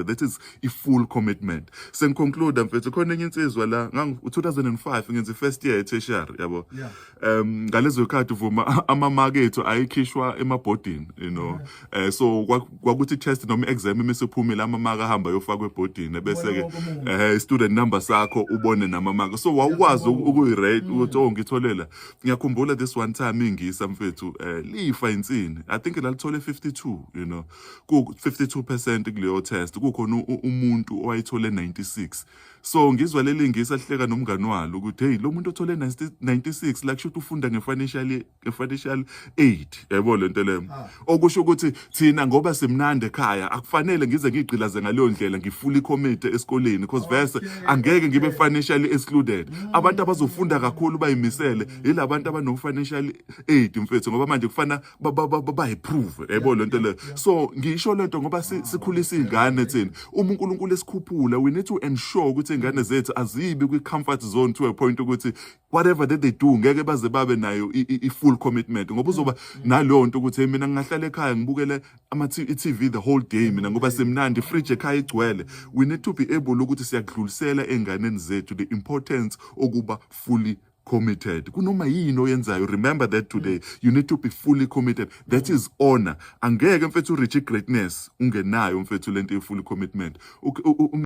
that is i-full commitment. Sengiconclude mfethu khona enye insizwa la ngangu-2005 ngenza i-first year e-tertiary yabo. Ngalezo khathi uvuma amamaki ethu ayikhishwa emabhodini, you know. So kwakuthi test noma exam emesephumile amamaki ahamba yofakwa ebhodini bese ke student number sakho ubone namamaki. So wawukwazi ukuyirate ukuthi ngitholela. Ngiyakhumbula this one time ingisa mfethu lifa insini. I think lalithole 52, you know. Ku 52% kuleyo test. Kukhona umuntu owayithole 96. So ngizwa leli ngisa hleka nomngani walo ukuthi hey lo muntu othole 96 la kusho ufunda nge-financial aid, yabo lento leyo. Okusho ukuthi thina ngoba simnandi ekhaya akufanele ngize ngigqilaze ngaleyo ndlela ngifully commit esikoleni because verse angeke ngibe financially excluded. Abantu abazofunda kakhulu bayimisele yilabantu abano financial aid mfethu ngoba manje kufana bayiprove, yabo lento leyo. So ngisho lento ngoba sikhulisa izingane thina uNkulunkulu esikhuphula, we need to ensure ukuthi ingane zethu azibi kwi-comfort zone to a point ukuthi whatever that they do ngeke baze babe nayo i-full commitment ngoba uzoba naleyo nto ukuthi mina ngingahlala ekhaya ngibukele i-TV the whole day mina ngoba semnandi fridge ekhaya igcwele. We need to be able ukuthi siyadlulisela enganeni zethu the importance okuba fully committed. Kunoma yini oyenzayo, remember that today you need to be fully committed. That is honor. Angeke mfethu reach greatness ungenayo mfethu lento ye-full commitment.